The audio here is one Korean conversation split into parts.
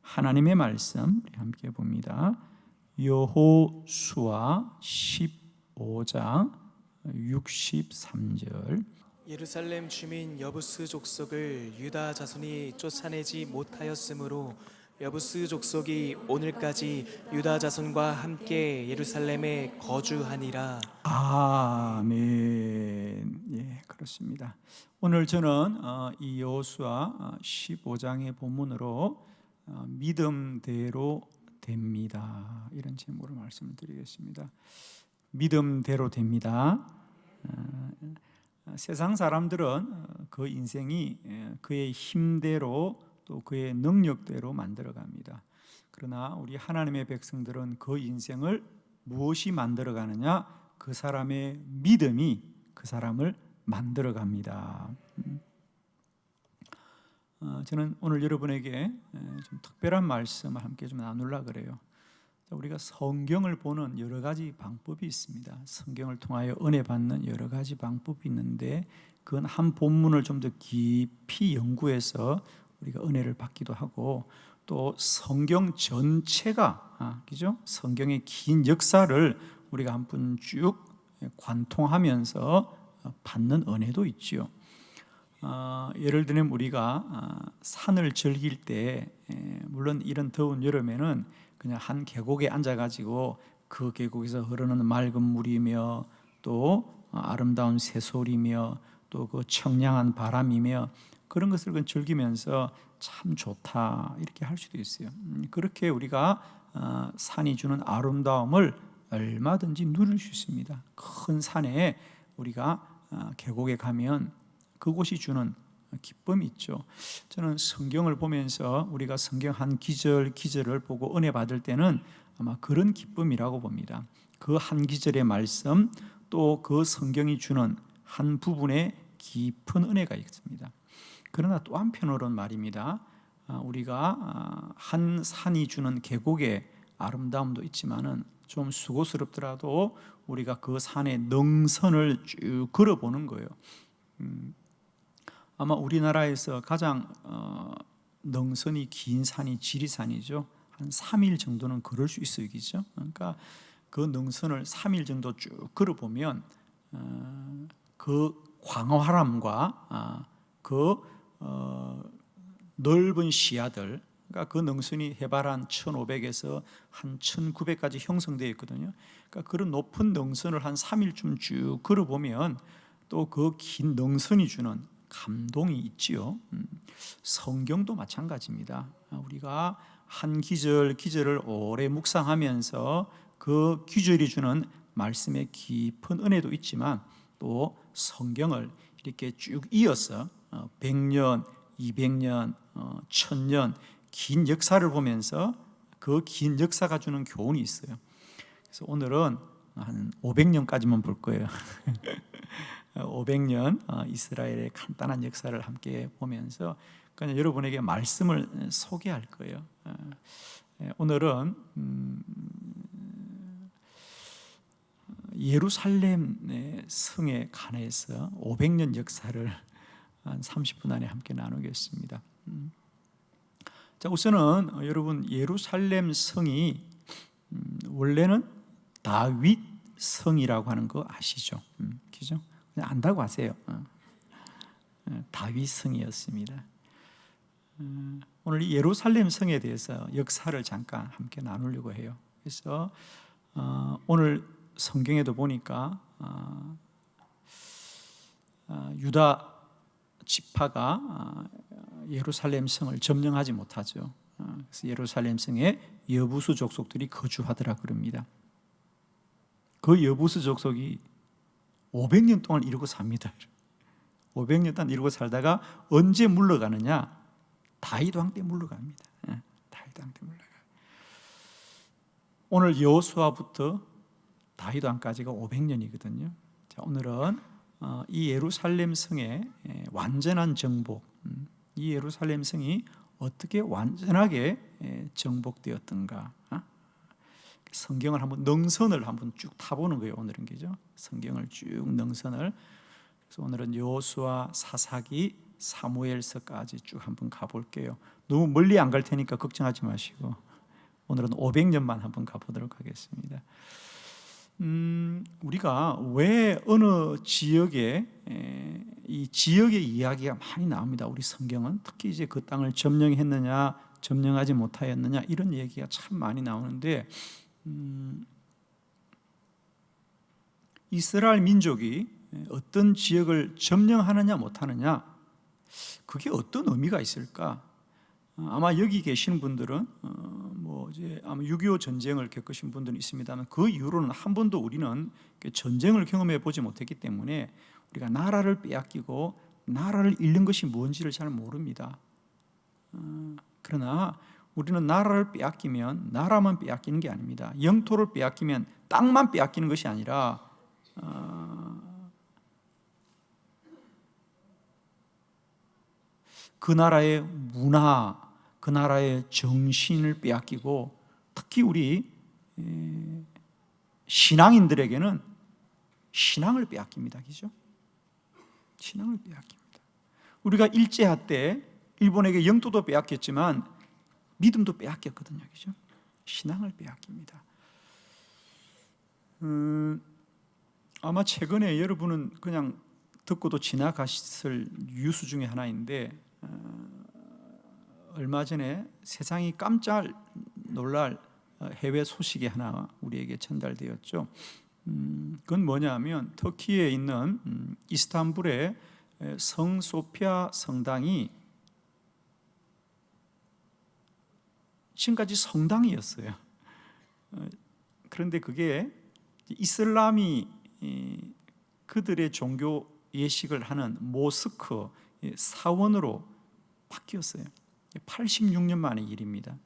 하나님의 말씀 함께 봅니다. 여호수아 15장 63절. 예루살렘 주민 여부스 족속을 유다 자손이 쫓아내지 못하였으므로 여부스 족속이 오늘까지 유다 자손과 함께 예루살렘에 거주하니라. 아멘. 예, 그렇습니다. 오늘 저는 이 여호수아 15장의 본문으로 믿음대로 됩니다, 이런 제목으로 말씀을 드리겠습니다. 믿음대로 됩니다. 세상 사람들은 그 인생이 그의 힘대로 또 그의 능력대로 만들어갑니다. 그러나 우리 하나님의 백성들은 그 인생을 무엇이 만들어가느냐? 그 사람의 믿음이 그 사람을 만들어갑니다. 저는 오늘 여러분에게 좀 특별한 말씀을 함께 좀 나누려고 그래요. 우리가 성경을 보는 여러 가지 방법이 있습니다. 성경을 통하여 은혜 받는 여러 가지 방법이 있는데, 그건 한 본문을 좀 더 깊이 연구해서 우리가 은혜를 받기도 하고, 또 성경 전체가 그죠? 성경의 긴 역사를 우리가 한 번 쭉 관통하면서 받는 은혜도 있지요. 예를 들면 우리가 산을 즐길 때, 물론 이런 더운 여름에는 그냥 한 계곡에 앉아가지고 그 계곡에서 흐르는 맑은 물이며 또 아름다운 새소리며 또 그 청량한 바람이며 그런 것을 즐기면서 참 좋다 이렇게 할 수도 있어요. 그렇게 우리가 산이 주는 아름다움을 얼마든지 누릴 수 있습니다. 큰 산에 우리가 계곡에 가면 그곳이 주는 기쁨이 있죠. 저는 성경을 보면서 우리가 성경 한 기절 기절을 보고 은혜 받을 때는 아마 그런 기쁨이라고 봅니다. 그 한 기절의 말씀, 또 그 성경이 주는 한 부분에 깊은 은혜가 있습니다. 그러나 또 한편으로는 말입니다, 우리가 한 산이 주는 계곡의 아름다움도 있지만은 좀 수고스럽더라도 우리가 그 산의 능선을 쭉 걸어보는 거예요. 아마 우리나라에서 가장 능선이 긴 산이 지리산이죠. 한 3일 정도는 걸을 수 있어요, 그죠? 그러니까 그 능선을 3일 정도 쭉 걸어보면 그 광활함과 그 넓은 시야들, 그러니까 그 능선이 해발 한 1,500에서 한 1,900까지 형성되어 있거든요. 그러니까 그런 높은 능선을 한 3일쯤 쭉 걸어보면 또 그 긴 능선이 주는 감동이 있지요. 성경도 마찬가지입니다. 우리가 한 기절 기절을 오래 묵상하면서 그 기절이 주는 말씀의 깊은 은혜도 있지만, 또 성경을 이렇게 쭉 이어서 100년, 200년, 1000년 긴 역사를 보면서 그 긴 역사가 주는 교훈이 있어요. 그래서 오늘은 한 500년까지만 볼 거예요. 500년 이스라엘의 간단한 역사를 함께 보면서 그냥 여러분에게 말씀을 소개할 거예요. 오늘은 예루살렘의 성에 관해서 500년 역사를 한 30분 안에 함께 나누겠습니다. 자, 우선은 여러분, 예루살렘 성이 원래는 다윗 성이라고 하는 거 아시죠? 그죠? 그냥 안다고 하세요. 다윗 성이었습니다. 오늘 이 예루살렘 성에 대해서 역사를 잠깐 함께 나누려고 해요. 그래서 오늘 성경에도 보니까 유다 지파가 예루살렘 성을 점령하지 못하죠. 그래서 예루살렘 성에 여부수 족속들이 거주하더라 그럽니다. 그 여부수 족속이 500년 동안 이러고 삽니다. 500년 동안 이러고 살다가 언제 물러가느냐? 다윗 왕 때 물러갑니다. 다윗 왕 때 물러가요. 오늘 여호수아부터 다윗 왕까지가 500년이거든요. 자, 오늘은 이 예루살렘 성의 완전한 정복, 이 예루살렘 성이 어떻게 완전하게 정복되었던가, 성경을 한번 능선을 한번 쭉 타보는 거예요. 오늘은, 그죠? 성경을 쭉 능선을. 그래서 오늘은 여호수아, 사사기, 사무엘서까지 쭉 한번 가볼게요. 너무 멀리 안 갈 테니까 걱정하지 마시고 오늘은 500년만 한번 가보도록 하겠습니다. 우리가 왜 어느 지역에 이 지역의 이야기가 많이 나옵니다. 우리 성경은 특히 이제 그 땅을 점령했느냐 점령하지 못하였느냐 이런 얘기가 참 많이 나오는데 이스라엘 민족이 어떤 지역을 점령하느냐 못하느냐 그게 어떤 의미가 있을까? 아마 여기 계시는 분들은 뭐 이제 아마 6.25 전쟁을 겪으신 분들은 있습니다만 그 이후로는 한 번도 우리는 전쟁을 경험해 보지 못했기 때문에 우리가 나라를 빼앗기고 나라를 잃는 것이 뭔지를 잘 모릅니다. 그러나 우리는 나라를 빼앗기면 나라만 빼앗기는 게 아닙니다. 영토를 빼앗기면 땅만 빼앗기는 것이 아니라 그 나라의 문화, 그 나라의 정신을 빼앗기고 특히 우리 신앙인들에게는 신앙을 빼앗깁니다. 그죠? 신앙을 빼앗깁니다. 우리가 일제할 때 일본에게 영토도 빼앗겼지만 믿음도 빼앗겼거든요. 그죠? 신앙을 빼앗깁니다. 아마 최근에 여러분은 그냥 듣고도 지나가실 뉴스 중에 하나인데 얼마 전에 세상이 깜짝 놀랄 해외 소식이 하나 우리에게 전달되었죠. 그건 뭐냐면 터키에 있는 이스탄불의 성 소피아 성당이 지금까지 성당이었어요. 그런데 그게 이슬람이 그들의 종교 예식을 하는 모스크 사원으로 바뀌었어요. 86년 만의 일입니다.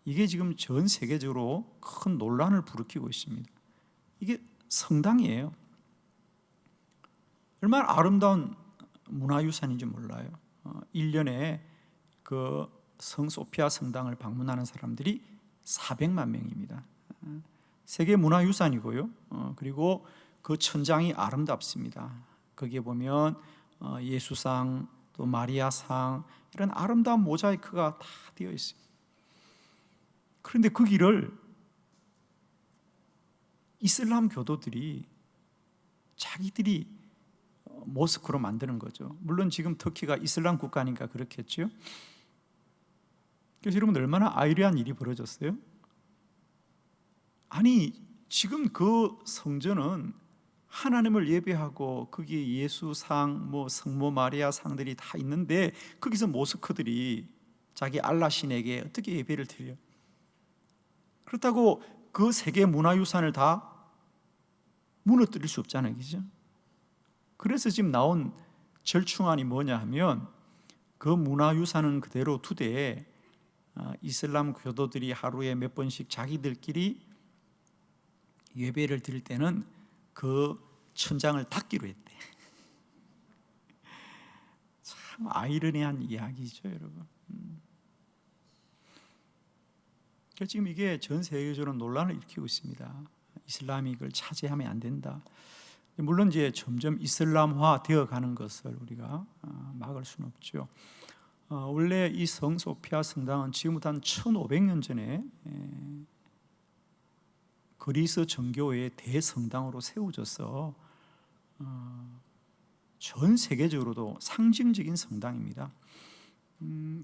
이게 지금 전 세계적으로 큰 논란을 부르키고 있습니다. 이게 성당이에요. 얼마나 아름다운 문화유산인지 몰라요. 1년에 그 성소피아 성당을 방문하는 사람들이 400만 명입니다. 세계 문화유산이고요. 그리고 그 천장이 아름답습니다. 거기에 보면 예수상 또 마리아상 이런 아름다운 모자이크가 다 되어 있어요. 그런데 그 길을 이슬람 교도들이 자기들이 모스크로 만드는 거죠. 물론 지금 터키가 이슬람 국가니까 그렇겠죠. 그래서 여러분 얼마나 아이러니한 일이 벌어졌어요? 아니 지금 그 성전은 하나님을 예배하고 거기에 예수상, 뭐 성모 마리아 상들이 다 있는데 거기서 모스크들이 자기 알라 신에게 어떻게 예배를 드려? 그렇다고 그 세계 문화유산을 다 무너뜨릴 수 없잖아요, 그죠? 그래서 지금 나온 절충안이 뭐냐 하면 그 문화유산은 그대로 두되 이슬람 교도들이 하루에 몇 번씩 자기들끼리 예배를 드릴 때는 그 천장을 닫기로 했대. 참 아이러니한 이야기죠, 여러분. 그래서 지금 이게 전 세계적으로 논란을 일으키고 있습니다. 이슬람이 이걸 차지하면 안 된다. 물론 이제 점점 이슬람화 되어가는 것을 우리가 막을 수는 없죠. 원래 이 성소피아 성당은 지금부터 한 1500년 전에 그리스 정교회의 대성당으로 세워져서 전 세계적으로도 상징적인 성당입니다.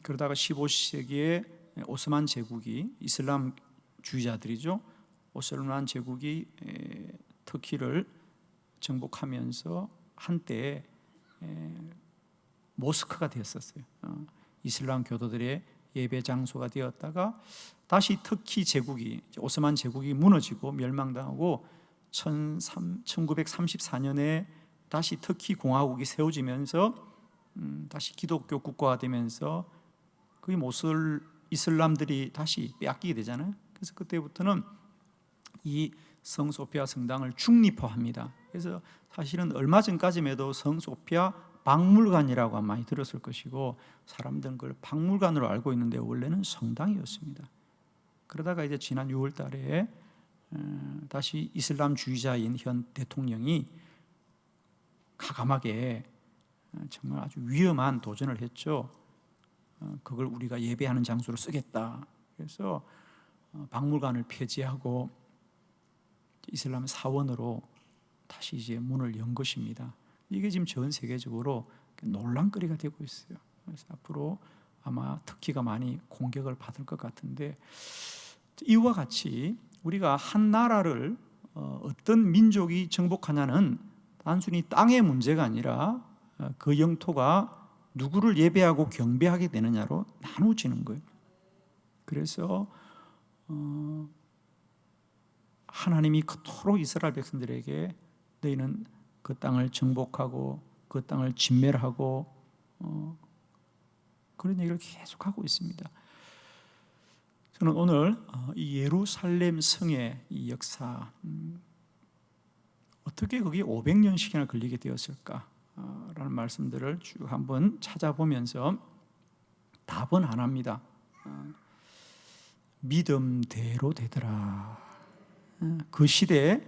그러다가 15세기에 오스만 제국이 이슬람주의자들이죠. 오스만 제국이 터키를 정복하면서 한때 모스크가 되었었어요. 이슬람 교도들의 예배 장소가 되었다가 다시 터키 제국이 오스만 제국이 무너지고 멸망당하고 1934년에 다시 터키 공화국이 세워지면서 다시 기독교 국가가 되면서 그 모슬 이슬람들이 다시 빼앗기게 되잖아요. 그래서 그때부터는 이 성소피아 성당을 중립화합니다. 그래서 사실은 얼마 전까지만 해도 성소피아 박물관이라고 아마 많이 들었을 것이고 사람들은 그걸 박물관으로 알고 있는데 원래는 성당이었습니다. 그러다가 이제 지난 6월 달에 다시 이슬람주의자인 현 대통령이 가감하게 정말 아주 위험한 도전을 했죠. 그걸 우리가 예배하는 장소로 쓰겠다. 그래서 박물관을 폐지하고 이슬람 사원으로 다시 이제 문을 연 것입니다. 이게 지금 전 세계적으로 논란거리가 되고 있어요. 그래서 앞으로 아마 터키가 많이 공격을 받을 것 같은데, 이와 같이 우리가 한 나라를 어떤 민족이 정복하냐는 단순히 땅의 문제가 아니라 그 영토가 누구를 예배하고 경배하게 되느냐로 나누어지는 거예요. 그래서 하나님이 그토록 이스라엘 백성들에게 너희는 그 땅을 정복하고 그 땅을 진멸하고 그런 얘기를 계속하고 있습니다. 저는 오늘 이 예루살렘 성의 이 역사, 어떻게 그게 500년씩이나 걸리게 되었을까라는 말씀들을 쭉 한번 찾아보면서 답은 하나입니다. 믿음대로 되더라. 그 시대에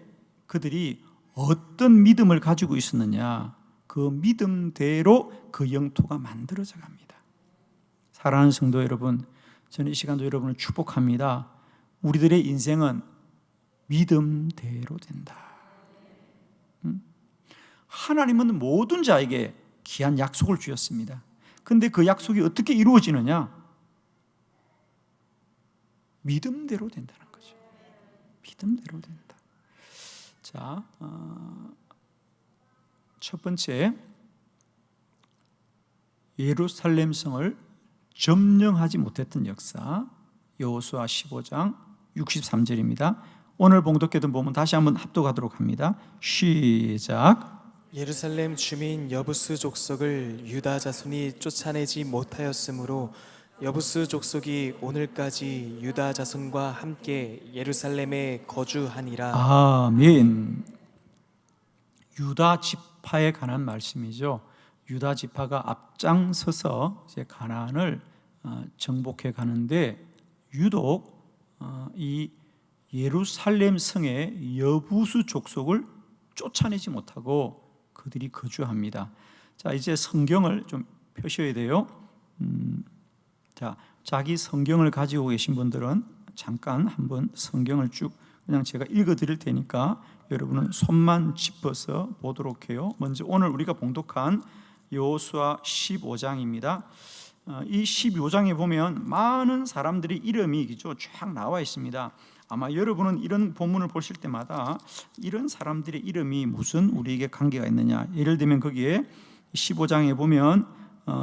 그들이 어떤 믿음을 가지고 있었느냐, 그 믿음대로 그 영토가 만들어져 갑니다. 사랑하는 성도 여러분, 저는 이 시간도 여러분을 축복합니다. 우리들의 인생은 믿음대로 된다. 하나님은 모든 자에게 귀한 약속을 주셨습니다. 그런데 그 약속이 어떻게 이루어지느냐? 믿음대로 된다는 거죠. 믿음대로 된다. 자, 첫 번째, 예루살렘 성을 점령하지 못했던 역사, 여호수아 15장 63절입니다. 오늘 봉독했던 부분 다시 한번 합독하도록 합니다. 시작. 예루살렘 주민 여부스 족속을 유다 자손이 쫓아내지 못하였으므로 여부스 족속이 오늘까지 유다 자손과 함께 예루살렘에 거주하니라. 아멘. 유다 지파에 관한 말씀이죠. 유다 지파가 앞장서서 이제 가나안을 정복해 가는데, 유독 이 예루살렘 성의 여부수 족속을 쫓아내지 못하고 그들이 거주합니다. 자, 이제 성경을 좀 펴셔야 돼요. 자, 자기 성경을 가지고 계신 분들은 잠깐 한번 성경을 쭉 그냥 제가 읽어 드릴 테니까 여러분은 손만 짚어서 보도록 해요. 먼저 오늘 우리가 봉독한 여호수아 15장입니다. 이 15장에 보면 많은 사람들의 이름이 쫙 나와 있습니다. 아마 여러분은 이런 본문을 보실 때마다 이런 사람들의 이름이 무슨 우리에게 관계가 있느냐, 예를 들면 거기에 15장에 보면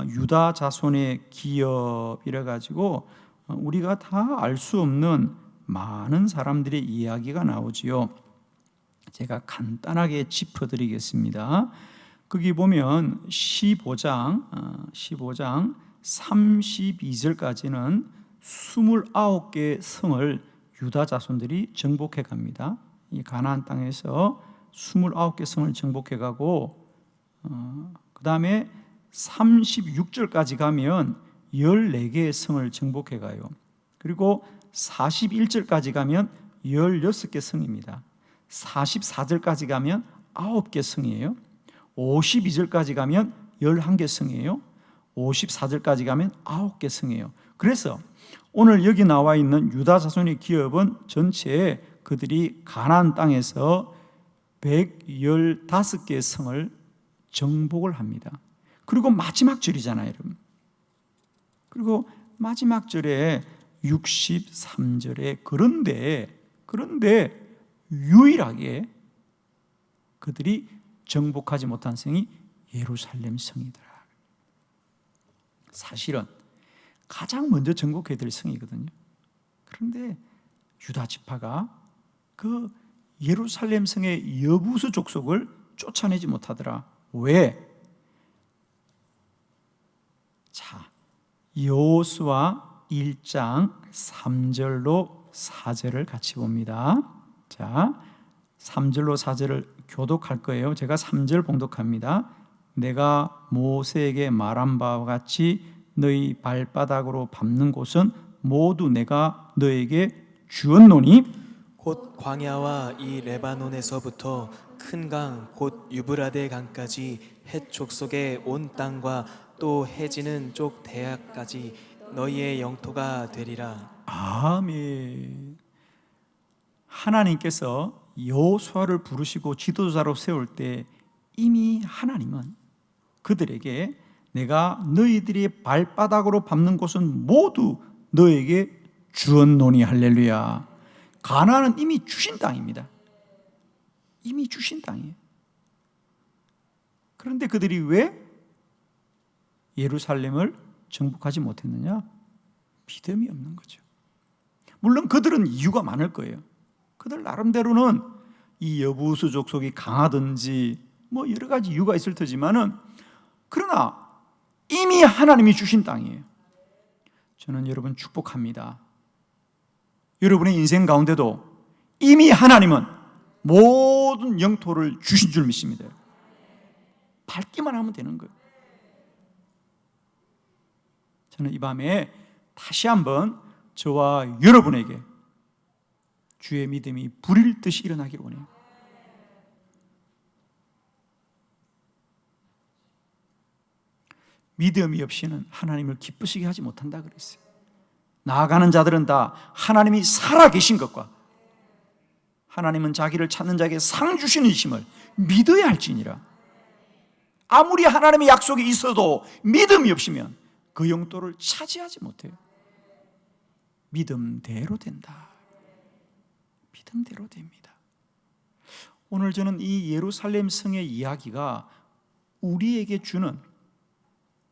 유다 자손의 기업 이래 가지고 우리가 다 알 수 없는 많은 사람들의 이야기가 나오지요. 제가 간단하게 짚어드리겠습니다. 거기 보면 15장 32절까지는 29개의 성을 유다 자손들이 정복해 갑니다. 이 가나안 땅에서 29개 성을 정복해 가고, 그 다음에 36절까지 가면 14개의 성을 정복해 가요. 그리고 41절까지 가면 16개 성입니다. 44절까지 가면 9개 성이에요. 52절까지 가면 11개 성이에요. 54절까지 가면 9개 성이에요. 그래서 오늘 여기 나와 있는 유다 자손의 기업은 전체에 그들이 가나안 땅에서 115개의 성을 정복을 합니다. 그리고 마지막 절이잖아요, 여러분. 그리고 마지막 절에 63절에 그런데 유일하게 그들이 정복하지 못한 성이 예루살렘 성이더라. 사실은 가장 먼저 정복해야 될 성이거든요. 그런데 유다 지파가 그 예루살렘 성의 여부수 족속을 쫓아내지 못하더라. 왜? 자, 여호수아 1장 3절로 4절을 같이 봅니다. 자, 3절로 4절을 교독할 거예요. 제가 3절 봉독합니다. 내가 모세에게 말한 바와 같이 너희 발바닥으로 밟는 곳은 모두 내가 너에게 주었노니 곧 광야와 이 레바논에서부터 큰 강 곧 유브라데 강까지 헷 족속의 온 땅과 또 해지는 쪽 대하까지 너희의 영토가 되리라. 아멘. 하나님께서 여호수아를 부르시고 지도자로 세울 때 이미 하나님은 그들에게 내가 너희들이 발바닥으로 밟는 곳은 모두 너에게 주었노니 할렐루야. 가나안은 이미 주신 땅입니다. 이미 주신 땅이에요. 그런데 그들이 왜 예루살렘을 정복하지 못했느냐? 믿음이 없는 거죠. 물론 그들은 이유가 많을 거예요. 그들 나름대로는 이 여부수 족속이 강하든지 뭐 여러 가지 이유가 있을 테지만은, 그러나 이미 하나님이 주신 땅이에요. 저는 여러분 축복합니다. 여러분의 인생 가운데도 이미 하나님은 모든 영토를 주신 줄 믿습니다. 밟기만 하면 되는 거예요. 저는 이 밤에 다시 한번 저와 여러분에게 주의 믿음이 불일 듯이 일어나길 원해요. 믿음이 없이는 하나님을 기쁘시게 하지 못한다 그랬어요. 나아가는 자들은 다 하나님이 살아계신 것과 하나님은 자기를 찾는 자에게 상 주시는 이심을 믿어야 할지니라. 아무리 하나님의 약속이 있어도 믿음이 없으면 그 영토를 차지하지 못해요. 믿음대로 된다. 믿음대로 됩니다. 오늘 저는 이 예루살렘 성의 이야기가 우리에게 주는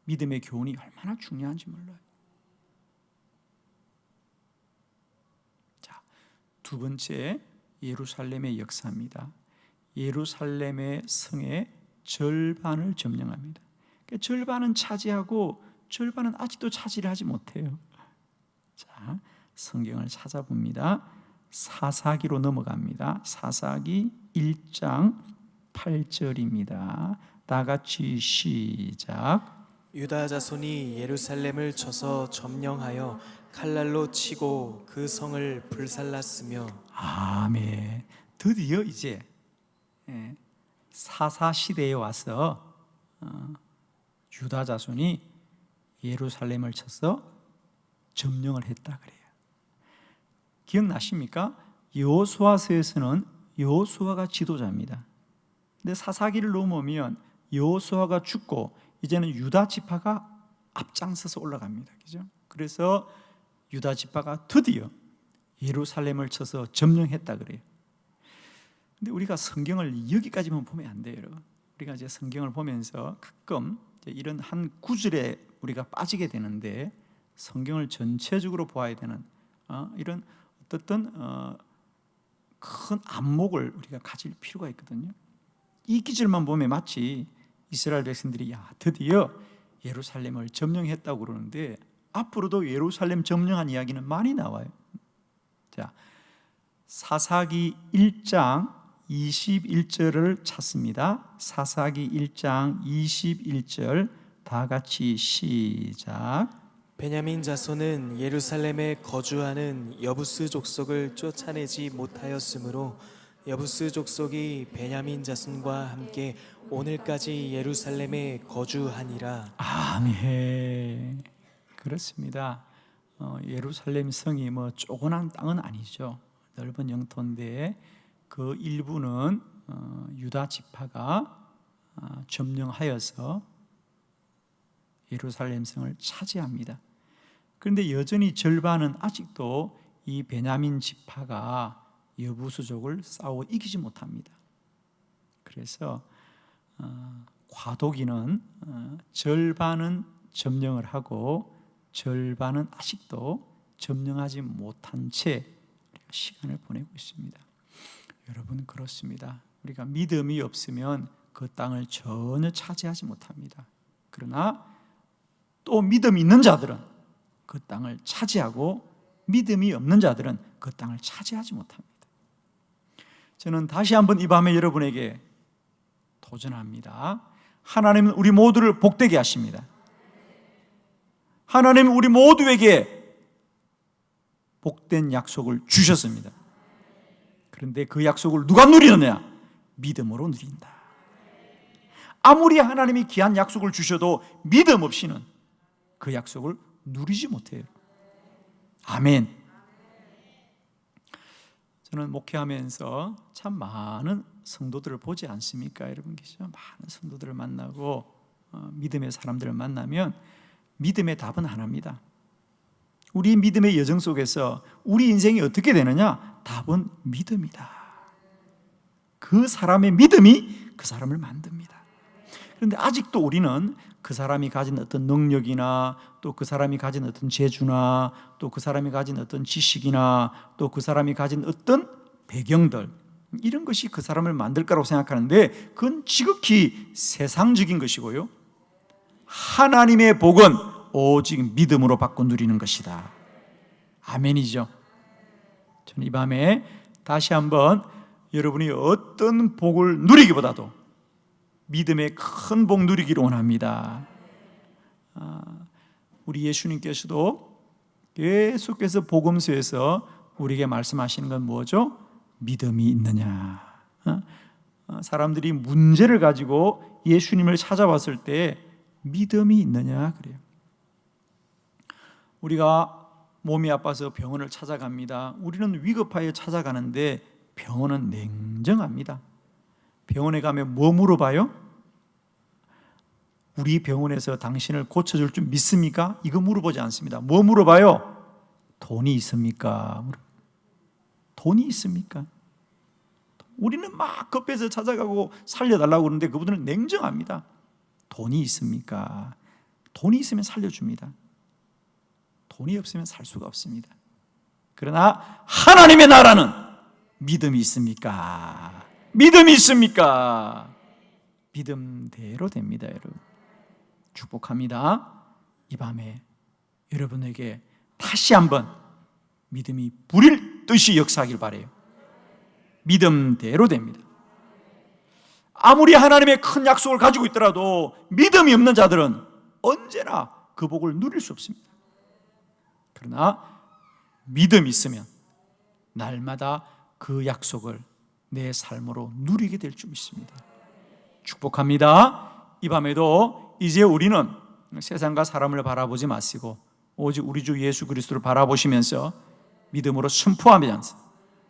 믿음의 교훈이 얼마나 중요한지 몰라요. 자, 두 번째 예루살렘의 역사입니다. 예루살렘의 성의 절반을 점령합니다. 그러니까 절반은 차지하고 절반은 아직도 차지를 하지 못해요. 자, 성경을 찾아봅니다. 사사기로 넘어갑니다. 사사기 1장 8절입니다. 다 같이 시작. 유다 자손이 예루살렘을 쳐서 점령하여 칼날로 치고 그 성을 불살랐으며. 아멘. 드디어 이제 사사 시대에 와서 유다 자손이 예루살렘을 쳐서 점령을 했다 그래요. 기억나십니까? 여호수아서에서는 여호수아가 지도자입니다. 근데 사사기를 넘으면 여호수아가 죽고 이제는 유다 지파가 앞장서서 올라갑니다. 그죠? 그래서 유다 지파가 드디어 예루살렘을 쳐서 점령했다 그래요. 근데 우리가 성경을 여기까지만 보면 안 돼요, 여러분. 우리가 이제 성경을 보면서 가끔 이런 한 구절에 우리가 빠지게 되는데, 성경을 전체적으로 보아야 되는 이런 어떤 큰 안목을 우리가 가질 필요가 있거든요. 이 기절만 보면 마치 이스라엘 백성들이 드디어 예루살렘을 점령했다고 그러는데, 앞으로도 예루살렘 점령한 이야기는 많이 나와요. 자, 사사기 1장 21절을 찾습니다. 사사기 1장 21절 다 같이 시작. 베냐민 자손은 예루살렘에 거주하는 여부스 족속을 쫓아내지 못하였으므로 여부스 족속이 베냐민 자손과 함께 오늘까지 예루살렘에 거주하니라. 아멘. 그렇습니다. 예루살렘 성이 뭐 조그만 땅은 아니죠. 넓은 영토인데 그 일부는 유다 지파가 점령하여서 예루살렘 성을 차지합니다. 그런데 여전히 절반은 아직도 이 베냐민 지파가 여부수족을 싸워 이기지 못합니다. 그래서 과도기는 절반은 점령을 하고 절반은 아직도 점령하지 못한 채 우리가 시간을 보내고 있습니다. 여러분, 그렇습니다. 우리가 믿음이 없으면 그 땅을 전혀 차지하지 못합니다. 그러나 또 믿음이 있는 자들은 그 땅을 차지하고 믿음이 없는 자들은 그 땅을 차지하지 못합니다. 저는 다시 한번 이 밤에 여러분에게 도전합니다. 하나님은 우리 모두를 복되게 하십니다. 하나님은 우리 모두에게 복된 약속을 주셨습니다. 그런데 그 약속을 누가 누리느냐? 믿음으로 누린다. 아무리 하나님이 귀한 약속을 주셔도 믿음 없이는 그 약속을 누리지 못해요. 아멘. 저는 목회하면서 참 많은 성도들을 보지 않습니까? 여러분 계시죠? 많은 성도들을 만나고 믿음의 사람들을 만나면 믿음의 답은 하나입니다. 우리 믿음의 여정 속에서 우리 인생이 어떻게 되느냐? 답은 믿음이다. 그 사람의 믿음이 그 사람을 만듭니다. 그런데 아직도 우리는 그 사람이 가진 어떤 능력이나 또 그 사람이 가진 어떤 재주나 또 그 사람이 가진 어떤 지식이나 또 그 사람이 가진 어떤 배경들, 이런 것이 그 사람을 만들 거라고 생각하는데 그건 지극히 세상적인 것이고요, 하나님의 복은 오직 믿음으로 받고 누리는 것이다. 아멘이죠. 저는 이 밤에 다시 한번 여러분이 어떤 복을 누리기보다도 믿음의 큰 복 누리기를 원합니다. 우리 예수님께서도 계속해서 복음서에서 우리에게 말씀하시는 건 뭐죠? 믿음이 있느냐. 사람들이 문제를 가지고 예수님을 찾아왔을 때 믿음이 있느냐 그래요. 우리가 몸이 아파서 병원을 찾아갑니다. 우리는 위급하여 찾아가는데 병원은 냉정합니다. 병원에 가면 뭐 물어봐요? 우리 병원에서 당신을 고쳐줄 줄 믿습니까? 이거 물어보지 않습니다. 뭐 물어봐요? 돈이 있습니까? 돈이 있습니까? 우리는 막 급해서 찾아가고 살려달라고 그러는데 그분들은 냉정합니다. 돈이 있습니까? 돈이 있으면 살려줍니다. 돈이 없으면 살 수가 없습니다. 그러나 하나님의 나라는 믿음이 있습니까? 믿음이 있습니까? 믿음대로 됩니다, 여러분. 축복합니다. 이 밤에 여러분에게 다시 한번 믿음이 불일 듯이 역사하길 바라요. 믿음대로 됩니다. 아무리 하나님의 큰 약속을 가지고 있더라도 믿음이 없는 자들은 언제나 그 복을 누릴 수 없습니다. 그러나 믿음이 있으면 날마다 그 약속을 내 삶으로 누리게 될 줄 믿습니다. 축복합니다. 이 밤에도 이제 우리는 세상과 사람을 바라보지 마시고 오직 우리 주 예수 그리스도를 바라보시면서 믿음으로 순포하면서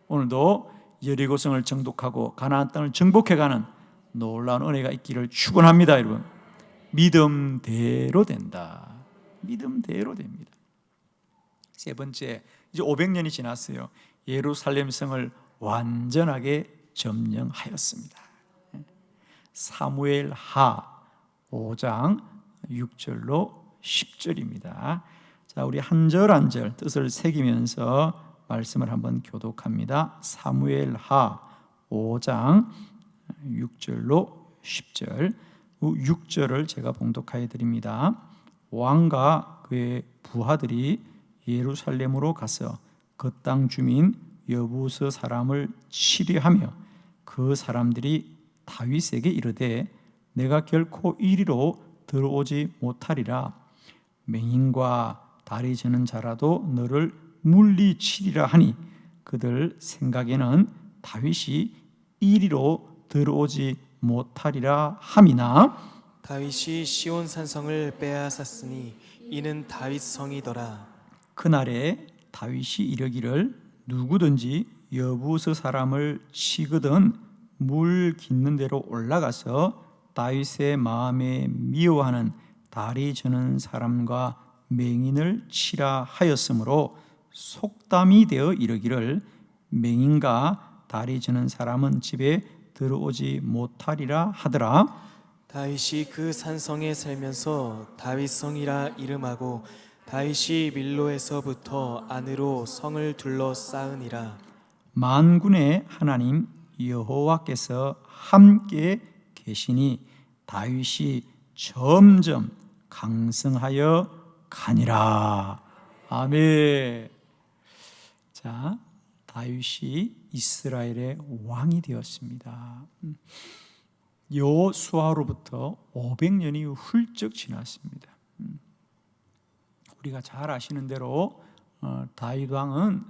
오늘도 여리고성을 정독하고 가나안 땅을 정복해가는 놀라운 은혜가 있기를 축원합니다. 여러분, 믿음대로 된다. 믿음대로 됩니다. 세 번째, 이제 500년이 지났어요. 예루살렘 성을 완전하게 점령하였습니다. 사무엘하 5장 6절로 10절입니다. 자, 우리 한 절 한 절 뜻을 새기면서 말씀을 한번 교독합니다. 사무엘하 5장 6절로 10절. 6절을 제가 봉독하여 드립니다. 왕과 그의 부하들이 예루살렘으로 가서 그 땅 주민 여부스 사람을 치리하며 그 사람들이 다윗에게 이르되 내가 결코 이리로 들어오지 못하리라. 맹인과 다리 저는 자라도 너를 물리치리라 하니 그들 생각에는 다윗이 이리로 들어오지 못하리라 함이나 다윗이 시온 산성을 빼앗았으니 이는 다윗 성이더라. 그날에 다윗이 이르기를 누구든지 여부스 사람을 치거든 물 깃는 데로 올라가서 다윗의 마음에 미워하는 다리 저는 사람과 맹인을 치라 하였으므로 속담이 되어 이르기를 맹인과 다리 저는 사람은 집에 들어오지 못하리라 하더라. 다윗이 그 산성에 살면서 다윗성이라 이름하고 다윗이 밀로에서부터 안으로 성을 둘러싸으니라. 만군의 하나님 여호와께서 함께 계시니 다윗이 점점 강성하여 가니라. 아멘. 자, 다윗이 이스라엘의 왕이 되었습니다. 여호수아로부터 500년이 훌쩍 지났습니다. 우리가 잘 아시는 대로 다윗 왕은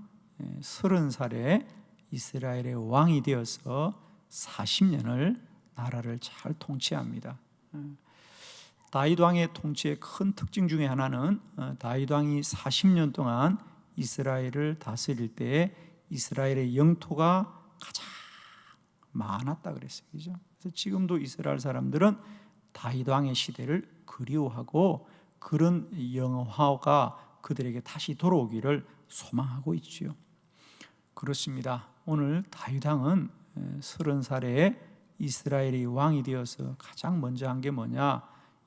30살에 이스라엘의 왕이 되어서 40년을 나라를 잘 통치합니다. 다윗 왕의 통치의 큰 특징 중에 하나는 다윗 왕이 40년 동안 이스라엘을 다스릴 때 이스라엘의 영토가 가장 많았다 그랬어요. 그죠? 그래서 지금도 이스라엘 사람들은 다윗 왕의 시대를 그리워하고 그런 영화가 그들에게 다시 돌아오기를 소망하고 있지요. 그렇습니다. 오늘 다윗 왕은 30살에 이스라엘의 왕이 되어서 가장 먼저 한 게 뭐냐?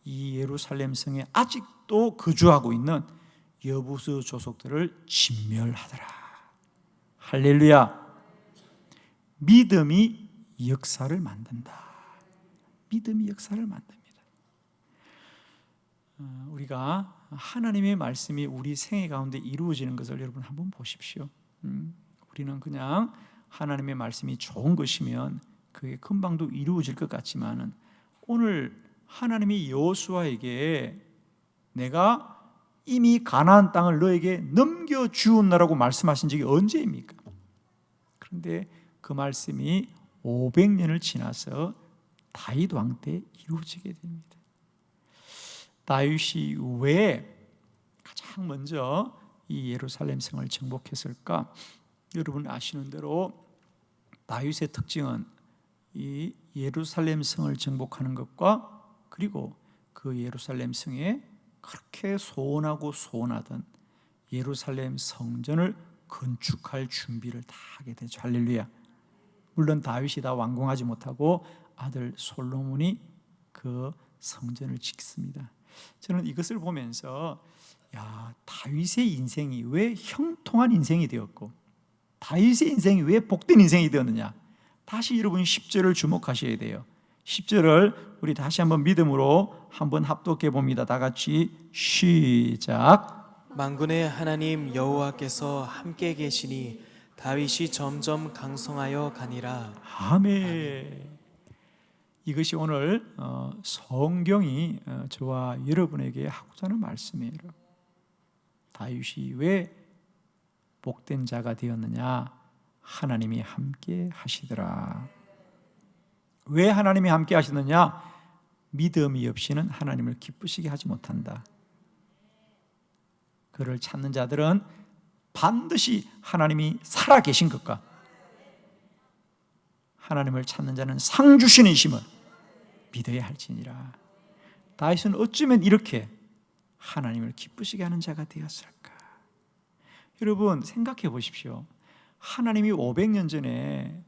이 예루살렘 성에 아직도 거주하고 있는 여부수 조속들을 진멸하더라. 할렐루야. 믿음이 역사를 만든다. 믿음이 역사를 만듭니다. 우리가 하나님의 말씀이 우리 생애 가운데 이루어지는 것을 여러분 한번 보십시오. 우리는 그냥 하나님의 말씀이 좋은 것이면 그게 금방도 이루어질 것 같지만은 오늘 하나님이 여호수아에게 내가 이미 가나안 땅을 너에게 넘겨주었노라고 말씀하신 적이 언제입니까? 그런데 그 말씀이 500년을 지나서 다윗 왕 때 이루어지게 됩니다. 다윗이 왜 가장 먼저 이 예루살렘 성을 정복했을까? 여러분 아시는 대로 다윗의 특징은 이 예루살렘 성을 정복하는 것과 그리고 그 예루살렘 성에 그렇게 소원하고 소원하던 예루살렘 성전을 건축할 준비를 다 하게 되죠. 할렐루야. 물론 다윗이 다 완공하지 못하고 아들 솔로몬이 그 성전을 짓습니다. 저는 이것을 보면서 다윗의 인생이 왜 형통한 인생이 되었고 다윗의 인생이 왜 복된 인생이 되었느냐? 다시 여러분 10절을 주목하셔야 돼요. 10절을 우리 다시 한번 믿음으로 한번 합독해 봅니다. 다 같이 시작. 만군의 하나님 여호와께서 함께 계시니 다윗이 점점 강성하여 가니라. 아멘. 이것이 오늘 성경이 저와 여러분에게 하고자 하는 말씀이에요. 다윗이 왜 복된 자가 되었느냐? 하나님이 함께 하시더라. 왜 하나님이 함께 하시느냐? 믿음이 없이는 하나님을 기쁘시게 하지 못한다. 그를 찾는 자들은 반드시 하나님이 살아계신 것과 하나님을 찾는 자는 상 주시는 이심을 믿어야 할지니라. 다윗은 어쩌면 이렇게 하나님을 기쁘시게 하는 자가 되었을까? 여러분 생각해 보십시오. 하나님이 500년 전에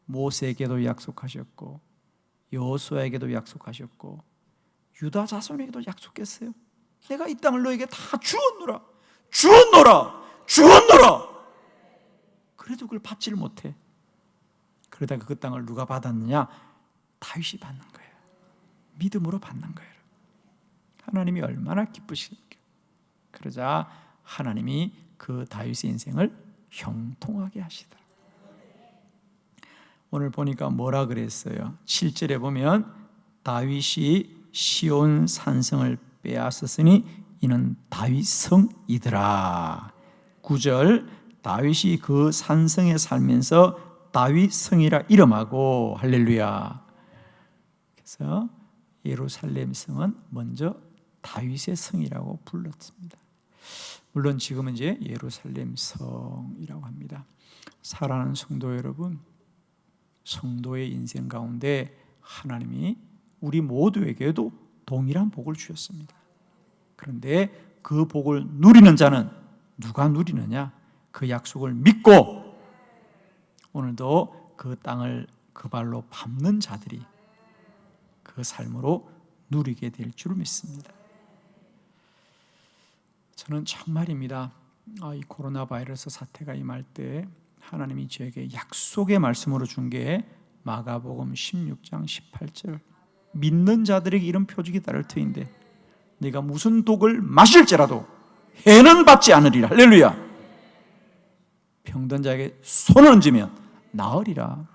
모세에게도 약속하셨고 여호수아에게도 약속하셨고 유다 자손에게도 약속했어요. 내가 이 땅을 너에게 다 주었노라. 그래도 그걸 받지를 못해. 그러다가 그 땅을 누가 받았느냐? 다윗이 받는 거예요. 믿음으로 받는 거예요. 하나님이 얼마나 기쁘실까? 그러자 하나님이 그 다윗의 인생을 형통하게 하시더라. 오늘 보니까 뭐라 그랬어요? 7절에 보면 다윗이 시온 산성을 빼앗았으니 이는 다윗 성이더라. 9절 다윗이 그 산성에 살면서 다윗 성이라 이름하고 할렐루야. 그래서 예루살렘 성은 먼저 다윗의 성이라고 불렀습니다. 물론 지금은 이제 예루살렘 성이라고 합니다. 사랑하는 성도 여러분, 성도의 인생 가운데 하나님이 우리 모두에게도 동일한 복을 주셨습니다. 그런데 그 복을 누리는 자는 누가 누리느냐? 그 약속을 믿고 오늘도 그 땅을 그 발로 밟는 자들이 그 삶으로 누리게 될 줄 믿습니다. 저는 정말입니다. 이 코로나 바이러스 사태가 임할 때 하나님이 저에게 약속의 말씀으로 준 게 마가복음 16장 18절 믿는 자들에게 이런 표적이 따를 터인데 네가 무슨 독을 마실지라도 해는 받지 않으리라. 할렐루야. 병든 자에게 손을 얹으면 나으리라.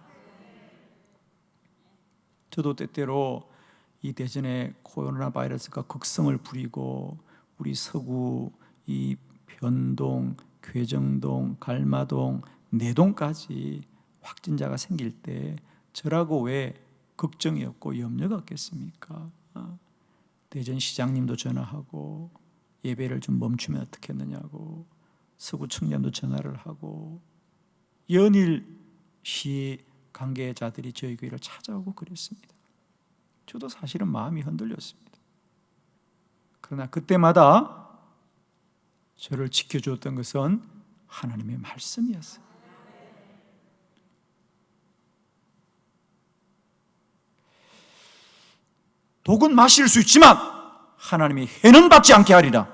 저도 때때로 이 대전의 코로나 바이러스가 극성을 부리고 우리 서구 이 변동, 괴정동, 갈마동, 내동까지 확진자가 생길 때 저라고 왜 걱정이 없고 염려가 없겠습니까? 대전시장님도 전화하고 예배를 좀 멈추면 어떻겠느냐고, 서구청장도 전화를 하고 연일 시 관계자들이 저희 교회를 찾아오고 그랬습니다. 저도 사실은 마음이 흔들렸습니다. 그러나 그때마다 저를 지켜주었던 것은 하나님의 말씀이었어요. 독은 마실 수 있지만 하나님이 해는 받지 않게 하리라.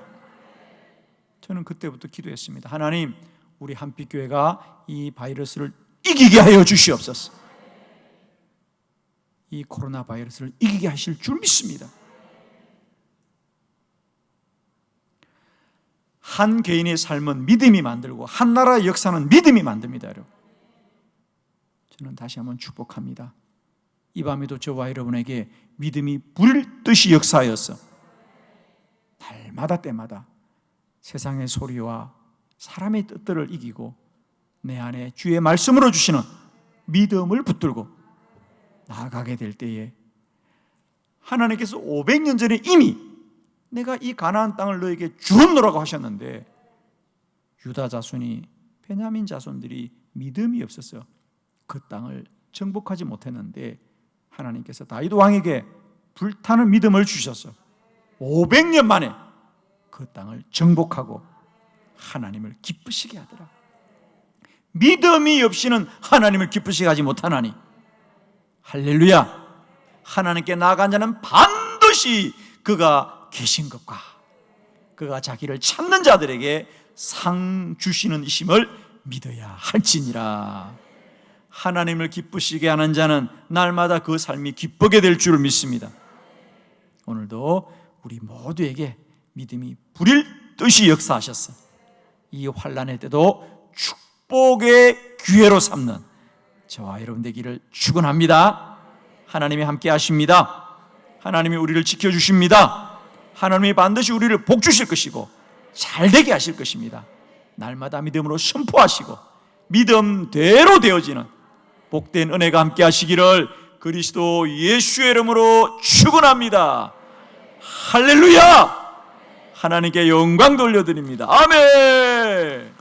저는 그때부터 기도했습니다. 하나님, 우리 한빛교회가 이 바이러스를 이기게 하여 주시옵소서. 이 코로나 바이러스를 이기게 하실 줄 믿습니다. 한 개인의 삶은 믿음이 만들고 한 나라의 역사는 믿음이 만듭니다. 여러분, 저는 다시 한번 축복합니다. 이 밤에도 저와 여러분에게 믿음이 불듯이 역사하여서 날마다 때마다 세상의 소리와 사람의 뜻들을 이기고 내 안에 주의 말씀으로 주시는 믿음을 붙들고 나아가게 될 때에 하나님께서 500년 전에 이미 내가 이 가나안 땅을 너에게 주었노라고 하셨는데, 유다 자손이, 베냐민 자손들이 믿음이 없어서 그 땅을 정복하지 못했는데 하나님께서 다윗 왕에게 불타는 믿음을 주셔서 500년 만에 그 땅을 정복하고 하나님을 기쁘시게 하더라. 믿음이 없이는 하나님을 기쁘시게 하지 못하나니, 할렐루야. 하나님께 나아간 자는 반드시 그가 계신 것과 그가 자기를 찾는 자들에게 상 주시는 이심을 믿어야 할지니라. 하나님을 기쁘시게 하는 자는 날마다 그 삶이 기쁘게 될 줄 믿습니다. 오늘도 우리 모두에게 믿음이 불일 듯이 역사하셨어. 이 환난의 때도 축복의 기회로 삼는 저와 여러분 되기를 축원합니다. 하나님이 함께 하십니다. 하나님이 우리를 지켜주십니다. 하나님이 반드시 우리를 복 주실 것이고 잘되게 하실 것입니다. 날마다 믿음으로 선포하시고 믿음대로 되어지는 복된 은혜가 함께 하시기를 그리스도 예수의 이름으로 축원합니다. 할렐루야! 하나님께 영광 돌려드립니다. 아멘.